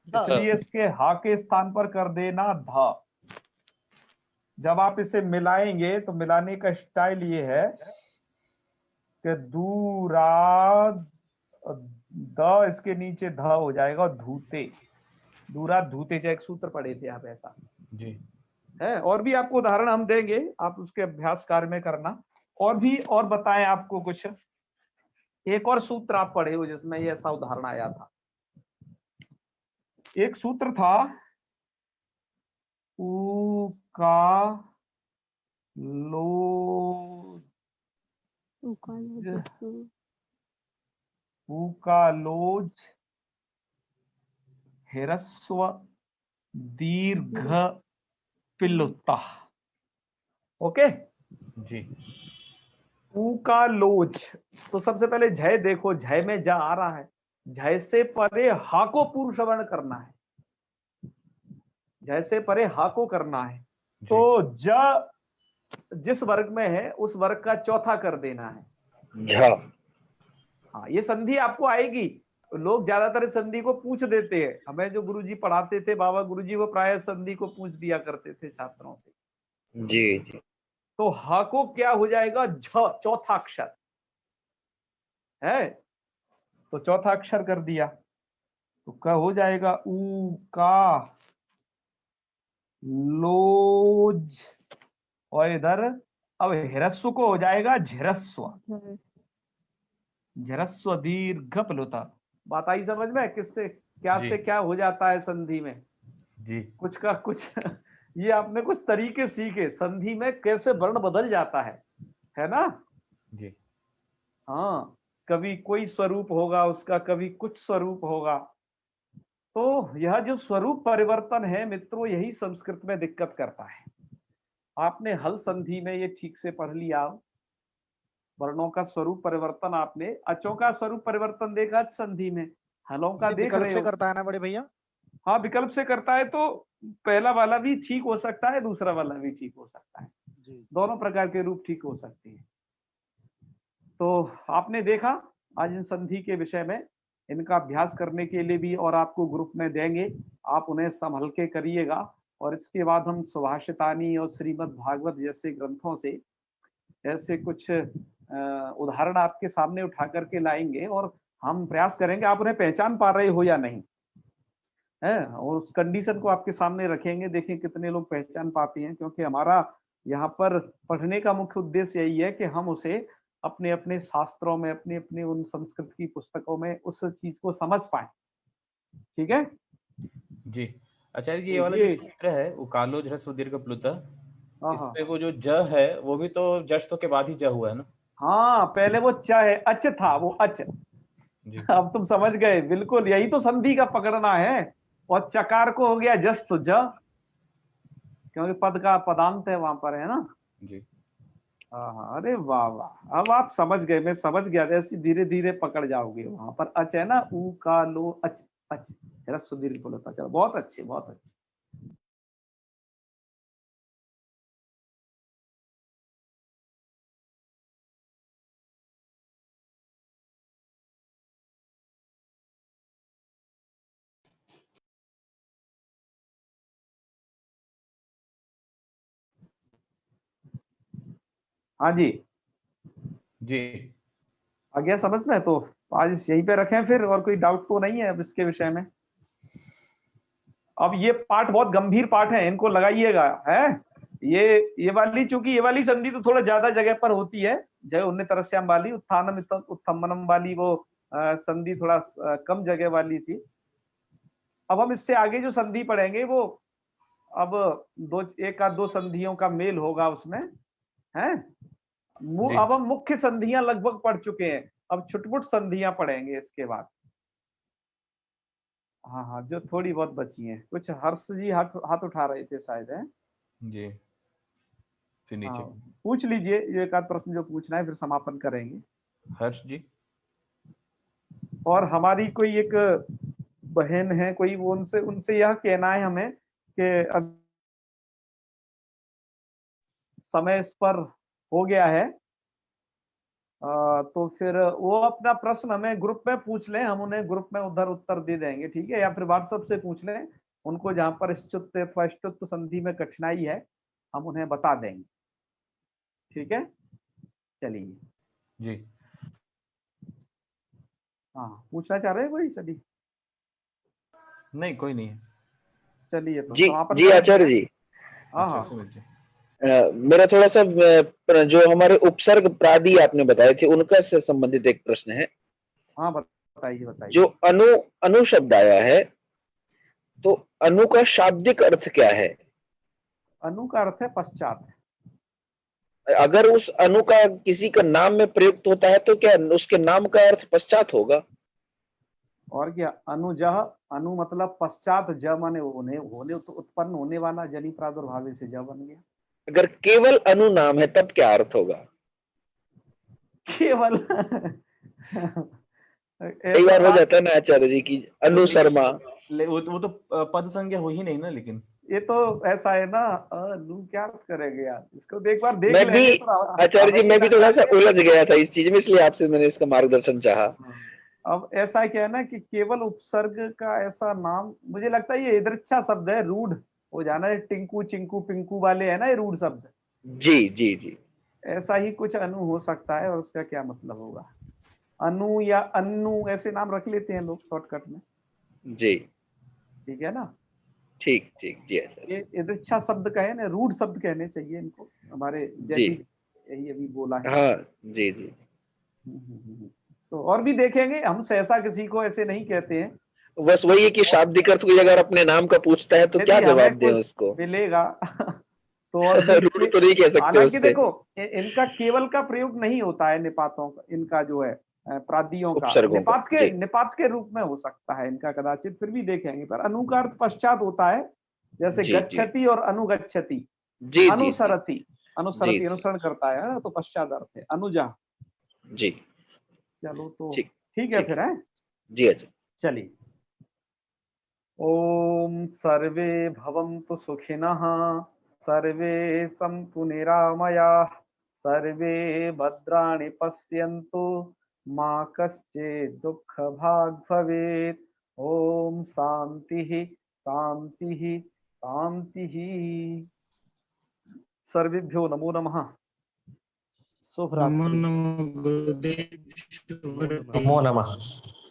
इसलिए इसके हा के स्थान पर कर देना ध। जब आप इसे मिलाएंगे तो मिलाने का स्टाइल ये है कि दूरा द इसके नीचे ध हो जाएगा, और धूते, दूरा धूते, जो एक सूत्र पढ़े थे आप, ऐसा जी। है। और भी आपको उदाहरण हम देंगे, आप उसके अभ्यास कार्य में करना। और भी और बताएं आपको कुछ, एक और सूत्र आप पढ़े हो जिसमें ये ऐसा उदाहरण आया था। एक सूत्र था ऊ का लो, ऊ का लोज हिरस्व दीर्घ पिलुत्ता, ओके। जी। ऊ का लोज, तो सबसे पहले झय देखो, झय में जा आ रहा है, झय से परे हा को पूर्व सवर्ण करना है, झय से परे हा को करना है। तो ज जिस वर्ग में है उस वर्ग का चौथा कर देना है, झ। हाँ, ये संधि आपको आएगी। लोग ज्यादातर इस संधि को पूछ देते हैं, हमें जो गुरुजी पढ़ाते थे, बाबा गुरुजी, वो प्राय संधि को पूछ दिया करते थे छात्रों से। जी जी। तो हा को क्या हो जाएगा, झ, चौथा अक्षर है, तो चौथा अक्षर कर दिया, तो क्या हो जाएगा, ऊ का लोज, और इधर अब हिरस्व को हो जाएगा झरस्व, झरस्व दीर्घ प्लुता। बात आई समझ में, किससे क्या जी। से क्या हो जाता है संधि में, जी। कुछ का कुछ ये आपने कुछ तरीके सीखे, संधि में कैसे वर्ण बदल जाता है ना। जी। हाँ, कभी कोई स्वरूप होगा उसका, कभी कुछ स्वरूप होगा। तो यह जो स्वरूप परिवर्तन है मित्रों, यही संस्कृत में दिक्कत करता है। आपने हल संधि में ये ठीक से पढ़ लिया, वर्णों का स्वरूप परिवर्तन, आपने अचों का स्वरूप परिवर्तन देखा संधि में, हलों का ये देख विकल्प रहे से हो। करता है ना बड़े भैया? हाँ, विकल्प से करता है तो पहला वाला भी ठीक हो सकता है, दूसरा वाला भी ठीक हो सकता है, जी। दोनों प्रकार के रूप ठीक हो सकते हैं। तो आपने देखा आज इन संधि के विषय में, इनका अभ्यास करने के लिए भी और आपको ग्रुप में देंगे, आप उन्हें संभल के करिएगा। और इसके बाद हम सुभाषितानी और श्रीमद् भागवत जैसे ग्रंथों से ऐसे कुछ उदाहरण आपके सामने उठा करके लाएंगे और हम प्रयास करेंगे आप उन्हें पहचान पा रहे हो या नहीं है, और उस कंडीशन को आपके सामने रखेंगे, देखें कितने लोग पहचान पाते हैं। क्योंकि हमारा यहाँ पर पढ़ने का मुख्य उद्देश्य यही है कि हम उसे अपने अपने शास्त्रों में, अपने अपने उन संस्कृत की पुस्तकों में उस चीज को समझ पाए। ठीक है जी आचार्य जी, तो ये वाला जो ये सूत्र है वो कालो ह्रस्व दीर्घ प्लुत, हाँ इसमें वो जो ज है वो भी तो जश्न के बाद ही ज हुआ है ना? हाँ, पहले वो च है, अच था, वो अच। जी अब तुम समझ गए, बिल्कुल यही तो संधि का पकड़ना है। और चकार को हो गया जस तो ज, क्योंकि पद का पदांत है वहां पर, है ना। जी। हाँ, अरे वाह वाह, अब आप समझ गए, मैं समझ गया, ऐसी धीरे धीरे पकड़ जाओगे। वहां पर अच है ना, ऊ का लो अच, अच ह्रस्व दीर्घ बोलता। चलो, बहुत अच्छे, बहुत अच्छे। हाँ जी, जी आ गया समझ में। तो आज यहीं पे रखें फिर, और कोई डाउट तो नहीं है अब इसके विषय में। अब ये पाठ बहुत गंभीर पाठ है, इनको लगाइएगा है। ये वाली, चूंकि ये वाली संधि तो थोड़ा ज्यादा जगह पर होती है, जय उन्हें तरस्याम वाली, उत्थानम उत्थमनम वाली वो संधि थोड़ा कम जगह वाली थी। अब हम इससे आगे जो संधि पढ़ेंगे वो अब एक आध दो संधियों का मेल होगा उसमें, है। जी। अब हम मुख्य संधियां लगभग पढ़ चुके हैं, अब छुटपुट संधियां पढ़ेंगे इसके बाद। हाँ हाँ, जो थोड़ी बहुत बची हैं। कुछ हर्ष जी हाथ उठा रहे थे शायद, है। जी फिर नीचे हाँ, पूछ लीजिए ये एक आध प्रश्न जो पूछना है, फिर समापन करेंगे। हर्ष जी। और हमारी कोई एक बहन है कोई, वो उनसे उनसे यह कहना है हमें कि अब समय इस पर हो गया है, तो फिर वो अपना प्रश्न हमें ग्रुप में पूछ लें, हम उन्हें ग्रुप में उधर उत्तर दे देंगे, ठीक है। या फिर व्हाट्सएप से पूछ लें उनको, जहां पर स्तुत्व अथवा ष्टुत्व संधि में कठिनाई है हम उन्हें बता देंगे, ठीक है। चलिए जी। हाँ, पूछना चाह रहे हैं कोई? चलिए, नहीं कोई नहीं है। चलिए तो जी समापन जी करें। आचार्य जी, हाँ अच्छा हाँ, सुमित जी। मेरा थोड़ा सा जो हमारे उपसर्ग प्रादि आपने बताए थे उनका से संबंधित एक प्रश्न है। हाँ बताइए बताइए। जो अनु अनु शब्द आया है, तो अनु का शाब्दिक अर्थ क्या है? अनु का अर्थ है पश्चात। अगर उस अनु का किसी का नाम में प्रयुक्त होता है तो क्या उसके नाम का अर्थ पश्चात होगा? और क्या, अनुजह, अनु मतलब पश्चात, ज माने होने तो उत्पन्न होने वाला, जनि प्रादुर्भाव से ज बन गया। अगर केवल अनु नाम है तब क्या अर्थ होगा? केवल कई बार हो जाता है ना आचार्य जी की अनु शर्मा। वो तो पद संज्ञा हो ही नहीं ना, लेकिन ये तो ऐसा है ना, अनु क्या अर्थ करेंगे यार, इसको एक बार देख मैं लेंगे भी तो आचार्य जी, मैं भी थोड़ा सा उलझ गया था इस चीज में, इसलिए आपसे मैंने इसका मार्गदर्शन चाहा। अब ऐसा क्या है ना कि केवल उपसर्ग का ऐसा नाम, मुझे लगता है ये इदृच्छा शब्द है, रूढ़ हो जाना है, टिंकू चिंकू पिंकू वाले है ना, ये रूढ़ शब्द। जी जी जी। ऐसा ही कुछ अनु हो सकता है, और उसका क्या मतलब होगा। अनु या अन्नू ऐसे नाम रख लेते हैं लोग शॉर्टकट में, जी ठीक है ना। ठीक ठीक जी आचार्य। ये इदृच्छा शब्द कहे ना, रूढ़ शब्द कहने चाहिए इनको, हमारे जी जैनी यही अभी बोला है। हाँ जी जी। तो और भी देखेंगे, हम सहसा किसी को ऐसे नहीं कहते हैं। बस वही है कि शाब्दिक अर्थ कोई अगर अपने नाम का पूछता है तो क्या यदि जवाब हमें दें कुछ उसको? मिलेगा तो और भी रूढ़ तो नहीं कह सकते हालांकि उससे। देखो, इनका केवल का प्रयोग नहीं होता है निपातों का, इनका जो है प्रादियों का उपसर्गों का, जी। निपात के रूप में हो सकता है इनका कदाचित, फिर भी देखेंगे। पर अनु का अर्थ पश्चात होता है, जैसे जी, जी। गच्छति और अनुगच्छति, जी जी अनुसरति, अनुसरति जी। अनुसरण करता है, तो पश्चात अर्थ है अनुजा। जी चलो तो ठीक ठीक है ठीक फिर, है। जी अच्छा। चलिए, ओम सर्वे भवन्तु सुखिनः, सर्वे सन्तु निरामयाः, सर्वे भद्राणि पश्यन्तु, मा कश्चित् दुःखभाग् भवेत्। ओम शांतिः शांतिः शांतिः। सर्वेभ्यो नमो नमः। शुभ रात्रि। नमो नमः गुरुदेव। नमो नमः।